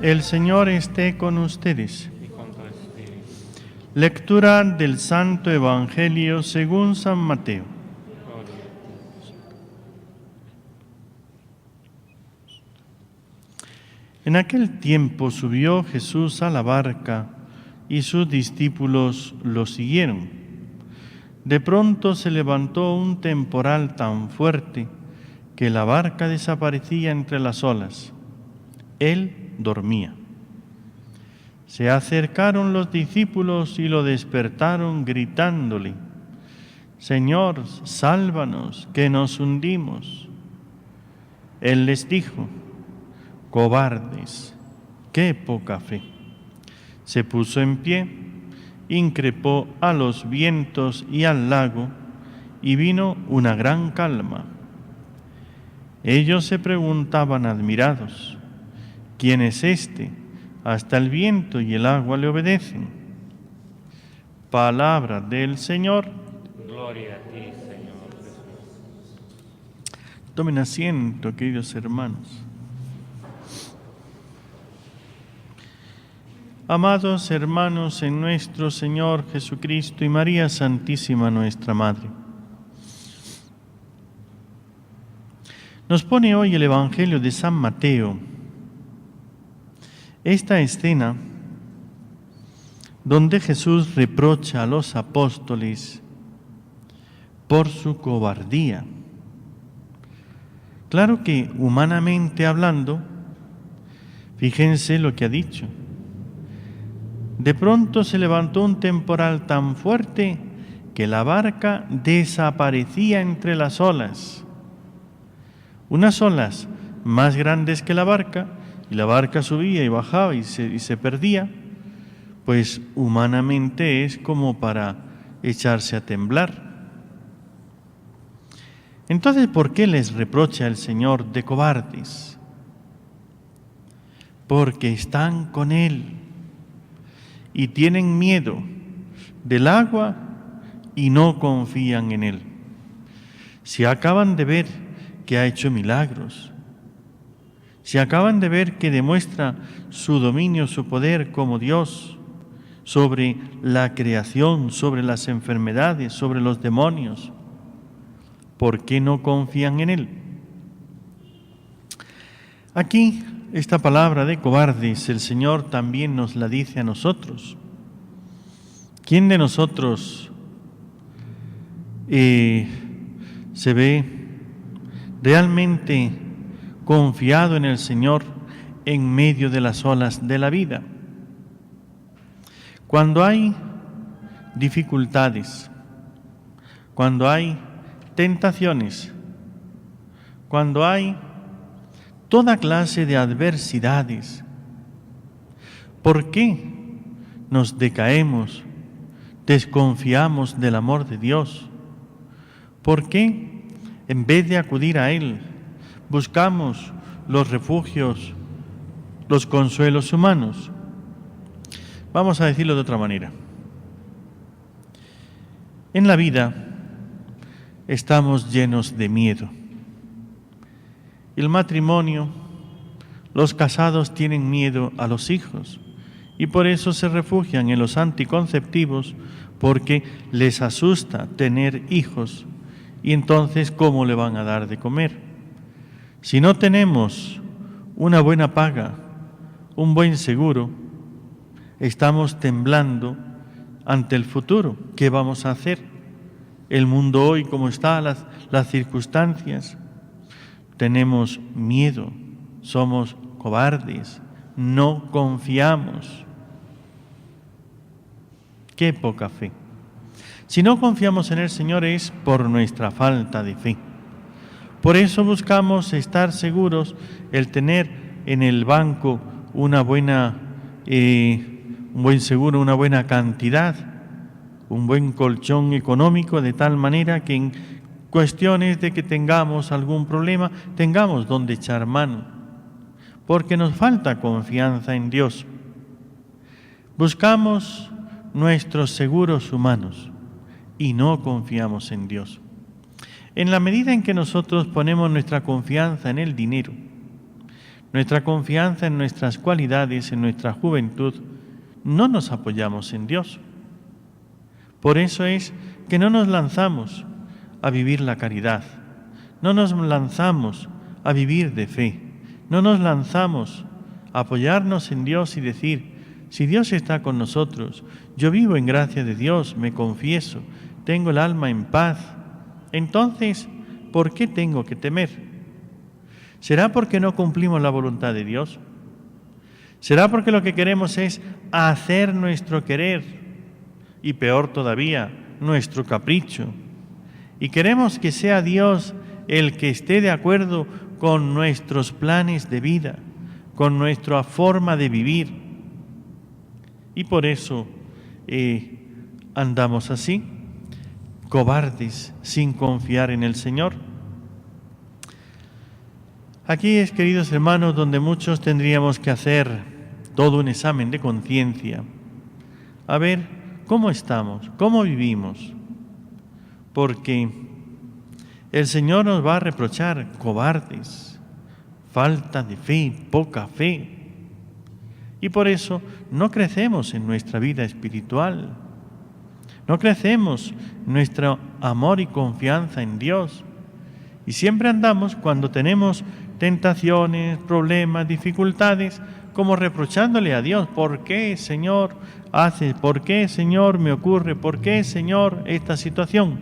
El Señor esté con ustedes. Y con tu espíritu. Lectura del Santo Evangelio según San Mateo. Gloria a ti. En aquel tiempo subió Jesús a la barca y sus discípulos lo siguieron. De pronto se levantó un temporal tan fuerte que la barca desaparecía entre las olas. Él dormía. Se acercaron los discípulos y lo despertaron gritándole: Señor, sálvanos, que nos hundimos. Él les dijo: cobardes, qué poca fe. Se puso en pie, increpó a los vientos y al lago, y vino una gran calma. Ellos se preguntaban admirados: ¿quién es este? Hasta el viento y el agua le obedecen. Palabra del Señor. Gloria a ti, Señor Jesús. Tomen asiento, queridos hermanos. Amados hermanos en nuestro Señor Jesucristo y María Santísima nuestra Madre, nos pone hoy el Evangelio de San Mateo esta escena donde Jesús reprocha a los apóstoles por su cobardía. Claro que humanamente hablando, fíjense lo que ha dicho. De pronto se levantó un temporal tan fuerte que la barca desaparecía entre las olas. Unas olas más grandes que la barca, y la barca subía y bajaba y se perdía, pues humanamente es como para echarse a temblar. Entonces, ¿por qué les reprocha el Señor de cobardes? Porque están con Él y tienen miedo del agua y no confían en Él. Si acaban de ver que ha hecho milagros, si acaban de ver que demuestra su dominio, su poder como Dios sobre la creación, sobre las enfermedades, sobre los demonios, ¿por qué no confían en Él? Aquí, esta palabra de cobardes, el Señor también nos la dice a nosotros. ¿Quién de nosotros se ve realmente confiado en el Señor en medio de las olas de la vida? Cuando hay dificultades, cuando hay tentaciones, cuando hay toda clase de adversidades, ¿por qué nos decaemos, desconfiamos del amor de Dios? ¿Por qué, en vez de acudir a Él, buscamos los refugios, los consuelos humanos? Vamos a decirlo de otra manera. En la vida estamos llenos de miedo. El matrimonio, los casados tienen miedo a los hijos y por eso se refugian en los anticonceptivos, porque les asusta tener hijos y entonces ¿cómo le van a dar de comer? Si no tenemos una buena paga, un buen seguro, estamos temblando ante el futuro. ¿Qué vamos a hacer? El mundo hoy, como están las circunstancias, tenemos miedo, somos cobardes, no confiamos. ¡Qué poca fe! Si no confiamos en el Señor es por nuestra falta de fe. Por eso buscamos estar seguros, el tener en el banco un buen seguro, una buena cantidad, un buen colchón económico, de tal manera que en cuestiones de que tengamos algún problema, tengamos donde echar mano, porque nos falta confianza en Dios. Buscamos nuestros seguros humanos y no confiamos en Dios. En la medida en que nosotros ponemos nuestra confianza en el dinero, nuestra confianza en nuestras cualidades, en nuestra juventud, no nos apoyamos en Dios. Por eso es que no nos lanzamos a vivir la caridad, no nos lanzamos a vivir de fe, no nos lanzamos a apoyarnos en Dios y decir, si Dios está con nosotros, yo vivo en gracia de Dios, me confieso, tengo el alma en paz, entonces, ¿por qué tengo que temer? ¿Será porque no cumplimos la voluntad de Dios? ¿Será porque lo que queremos es hacer nuestro querer y peor todavía, nuestro capricho? Y queremos que sea Dios el que esté de acuerdo con nuestros planes de vida, con nuestra forma de vivir. Y por eso andamos así, cobardes, sin confiar en el Señor. Aquí es, queridos hermanos, donde muchos tendríamos que hacer todo un examen de conciencia, a ver cómo estamos, cómo vivimos, porque el Señor nos va a reprochar cobardes, falta de fe, poca fe, y por eso no crecemos en nuestra vida espiritual, no crecemos en nuestro amor y confianza en Dios, y siempre andamos cuando tenemos tentaciones, problemas, dificultades, como reprochándole a Dios, ¿por qué, Señor, haces? ¿Por qué, Señor, me ocurre? ¿Por qué, Señor, esta situación?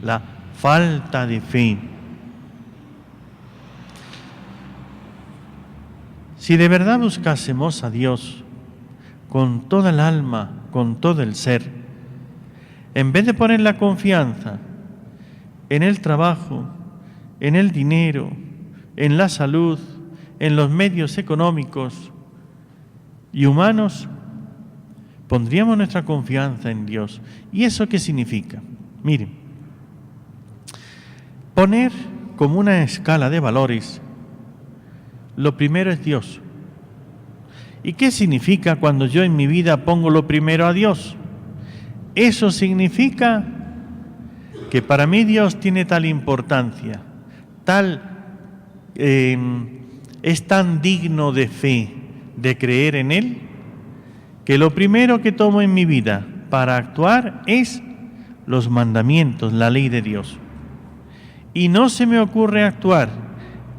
La falta de fe. Si de verdad buscásemos a Dios con toda el alma, con todo el ser, en vez de poner la confianza en el trabajo, en el dinero, en la salud, en los medios económicos y humanos, pondríamos nuestra confianza en Dios. ¿Y eso qué significa? Miren, poner como una escala de valores, lo primero es Dios. ¿Y qué significa cuando yo en mi vida pongo lo primero a Dios? Eso significa que para mí Dios tiene tal importancia, es tan digno de fe, de creer en Él, que lo primero que tomo en mi vida para actuar es los mandamientos, la ley de Dios. Y no se me ocurre actuar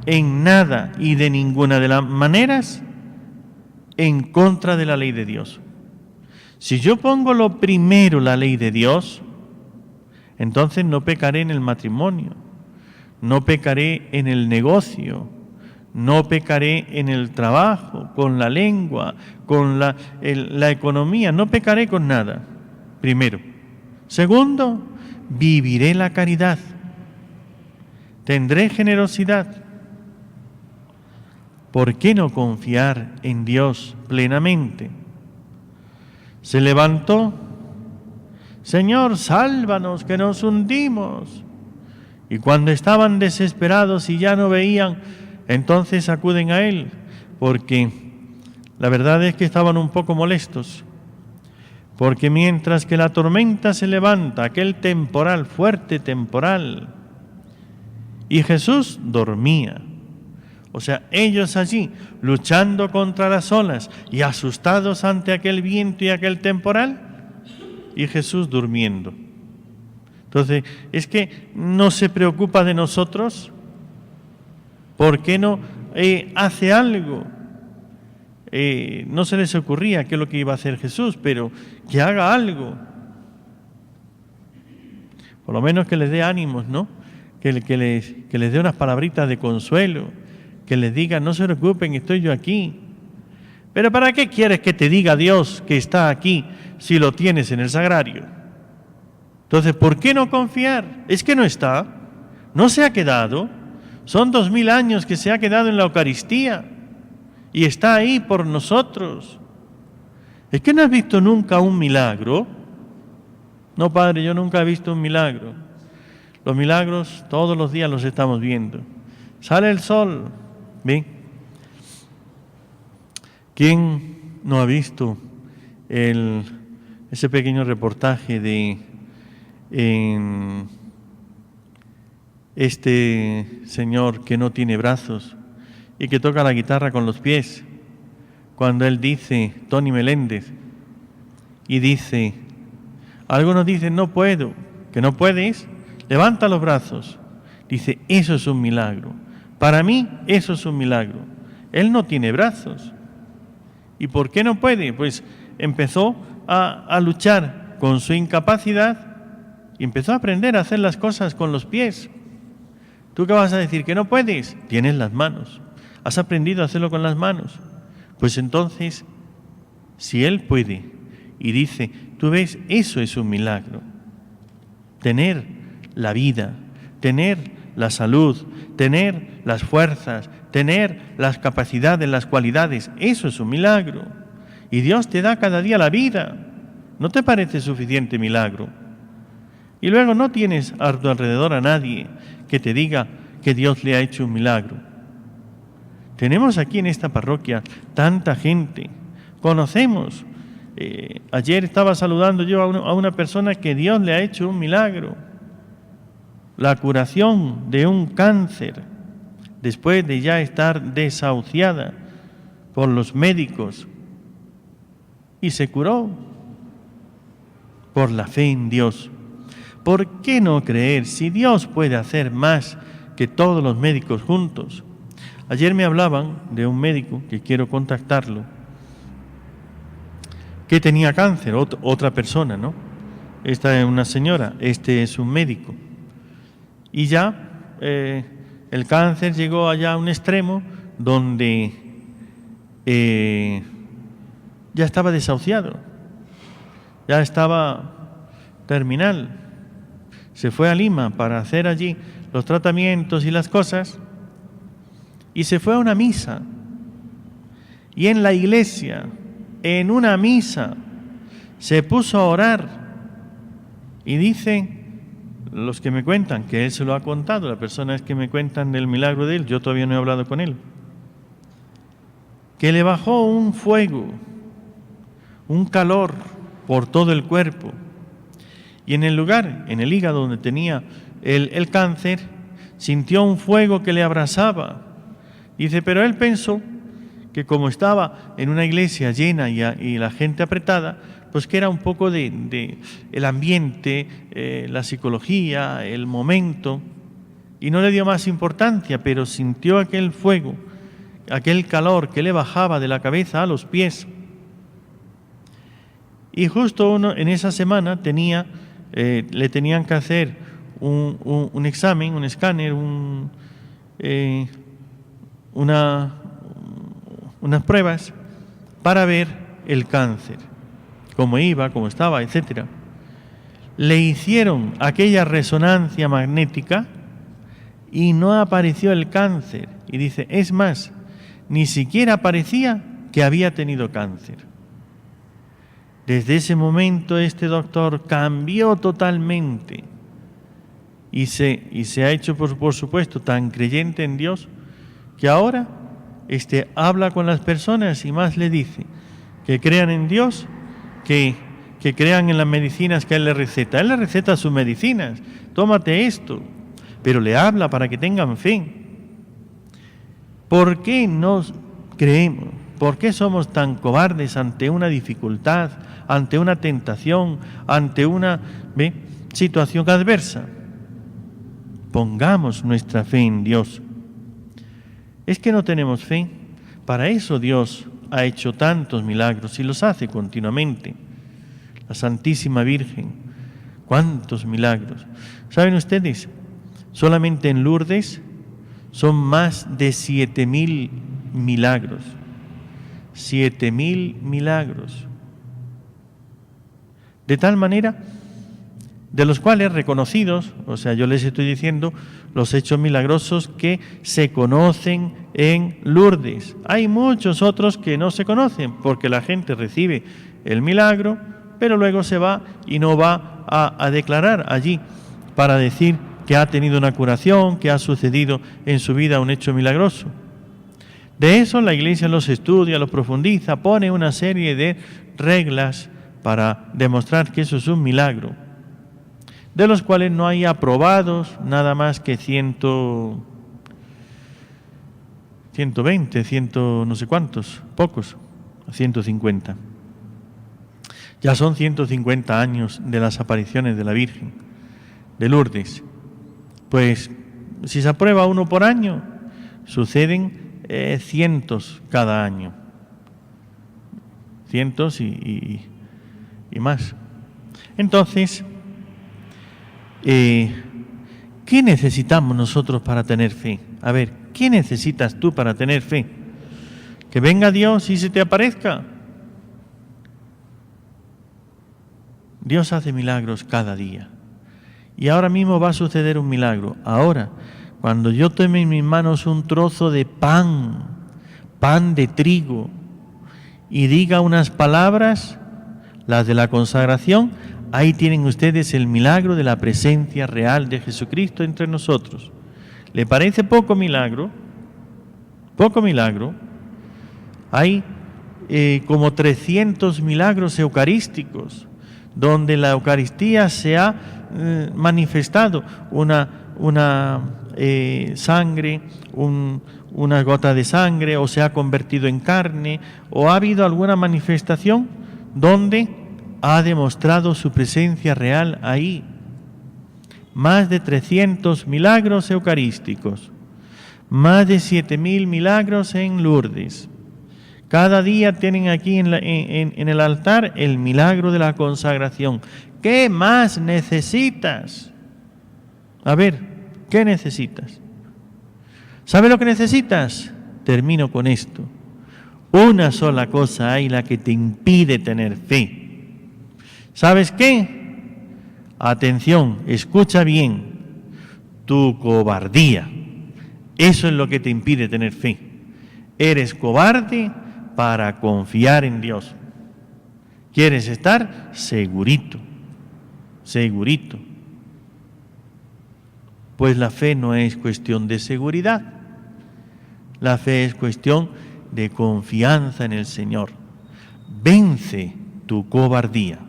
en nada y de ninguna de las maneras en contra de la ley de Dios. Si yo pongo lo primero la ley de Dios, entonces no pecaré en el matrimonio, no pecaré en el negocio, no pecaré en el trabajo, con la lengua, con la economía, no pecaré con nada, primero. Segundo, viviré la caridad, tendré generosidad. ¿Por qué no confiar en Dios plenamente? Se levantó, Señor, sálvanos, que nos hundimos. Y cuando estaban desesperados y ya no veían, entonces acuden a Él, porque la verdad es que estaban un poco molestos, porque mientras que la tormenta se levanta, aquel temporal, fuerte temporal, y Jesús dormía. O sea, ellos allí, luchando contra las olas y asustados ante aquel viento y aquel temporal, y Jesús durmiendo. Entonces, es que no se preocupa de nosotros. ¿Por qué no hace algo? No se les ocurría qué es lo que iba a hacer Jesús, pero que haga algo. Por lo menos que les dé ánimos, ¿no? Que les dé unas palabritas de consuelo, que les diga, no se preocupen, estoy yo aquí. Pero ¿para qué quieres que te diga Dios que está aquí si lo tienes en el sagrario? Entonces, ¿por qué no confiar? Es que no está, no se ha quedado. Son 2000 años que se ha quedado en la Eucaristía y está ahí por nosotros. ¿Es que no has visto nunca un milagro? No, Padre, yo nunca he visto un milagro. Los milagros todos los días los estamos viendo. Sale el sol, ¿ven? ¿Quién no ha visto ese pequeño reportaje de este señor que no tiene brazos y que toca la guitarra con los pies, cuando él dice, Tony Meléndez, y dice, algunos dicen, no puedo, que no puedes, levanta los brazos. Dice, eso es un milagro. Para mí, eso es un milagro. Él no tiene brazos. ¿Y por qué no puede? Pues empezó a luchar con su incapacidad y empezó a aprender a hacer las cosas con los pies. ¿Tú qué vas a decir? ¿Que no puedes? Tienes las manos. Has aprendido a hacerlo con las manos. Pues entonces, si él puede y dice, tú ves, eso es un milagro. Tener la vida, tener la salud, tener las fuerzas, tener las capacidades, las cualidades, eso es un milagro. Y Dios te da cada día la vida. ¿No te parece suficiente milagro? Y luego no tienes a tu alrededor a nadie que te diga que Dios le ha hecho un milagro. Tenemos aquí en esta parroquia tanta gente, conocemos. Ayer estaba saludando yo a una persona que Dios le ha hecho un milagro. La curación de un cáncer, después de ya estar desahuciada por los médicos, y se curó por la fe en Dios. ¿Por qué no creer si Dios puede hacer más que todos los médicos juntos? Ayer me hablaban de un médico, que quiero contactarlo, que tenía cáncer, otra persona, ¿no? Esta es una señora, este es un médico. Y ya el cáncer llegó allá a un extremo donde ya estaba desahuciado, ya estaba terminal. Se fue a Lima para hacer allí los tratamientos y las cosas, y se fue a una misa. Y en la iglesia, en una misa, se puso a orar. Y dicen los que me cuentan, que él se lo ha contado, las personas que me cuentan del milagro de él, yo todavía no he hablado con él, que le bajó un fuego, un calor por todo el cuerpo. Y en el lugar, en el hígado donde tenía el cáncer, sintió un fuego que le abrasaba. Dice, pero él pensó que como estaba en una iglesia llena y la gente apretada, pues que era un poco de el ambiente, la psicología, el momento, y no le dio más importancia, pero sintió aquel fuego, aquel calor que le bajaba de la cabeza a los pies. Y justo en esa semana le tenían que hacer un examen, un escáner, unas pruebas para ver el cáncer, cómo iba, cómo estaba, etc. Le hicieron aquella resonancia magnética y no apareció el cáncer. Y dice, es más, ni siquiera parecía que había tenido cáncer. Desde ese momento este doctor cambió totalmente y se ha hecho, por supuesto, tan creyente en Dios que ahora habla con las personas y más le dice que crean en Dios, que crean en las medicinas que Él les receta. Él les receta sus medicinas, tómate esto, pero le habla para que tengan fe. ¿Por qué no creemos? ¿Por qué somos tan cobardes ante una dificultad, ante una tentación, ante una situación adversa? Pongamos nuestra fe en Dios. Es que no tenemos fe. Para eso Dios ha hecho tantos milagros y los hace continuamente. La Santísima Virgen, cuántos milagros. ¿Saben ustedes? Solamente en Lourdes son más de 7.000 milagros. 7.000 milagros. De tal manera, de los cuales reconocidos, o sea, yo les estoy diciendo los hechos milagrosos que se conocen en Lourdes. Hay muchos otros que no se conocen, porque la gente recibe el milagro, pero luego se va y no va a declarar allí para decir que ha tenido una curación, que ha sucedido en su vida un hecho milagroso. De eso la Iglesia los estudia, los profundiza, pone una serie de reglas para demostrar que eso es un milagro, de los cuales no hay aprobados nada más que 100 120, 100 no sé cuántos, pocos, 150. Ya son 150 años de las apariciones de la Virgen de Lourdes. Pues si se aprueba uno por año, suceden cientos cada año. Cientos y más. Entonces, ¿qué necesitamos nosotros para tener fe? A ver, ¿qué necesitas tú para tener fe? Que venga Dios y se te aparezca. Dios hace milagros cada día. Y ahora mismo va a suceder un milagro. Ahora, cuando yo tome en mis manos un trozo de pan de trigo, y diga unas palabras, las de la consagración, ahí tienen ustedes el milagro de la presencia real de Jesucristo entre nosotros. ¿Le parece poco milagro? Poco milagro. Hay como 300 milagros eucarísticos, donde la Eucaristía se ha manifestado una sangre, una gota de sangre, o se ha convertido en carne, o ha habido alguna manifestación donde ha demostrado su presencia real ahí. Más de 300 milagros eucarísticos, más de 7.000 milagros en Lourdes. Cada día tienen aquí en el altar el milagro de la consagración. ¿Qué más necesitas? A ver, ¿qué necesitas? ¿Sabe lo que necesitas? Termino con esto. Una sola cosa hay la que te impide tener fe. ¿Sabes qué? Atención, escucha bien. Tu cobardía. Eso es lo que te impide tener fe. Eres cobarde para confiar en Dios. Quieres estar segurito, segurito. Pues la fe no es cuestión de seguridad. La fe es cuestión de confianza en el Señor. Vence tu cobardía.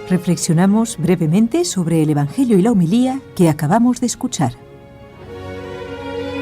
Reflexionamos brevemente sobre el Evangelio y la homilía que acabamos de escuchar.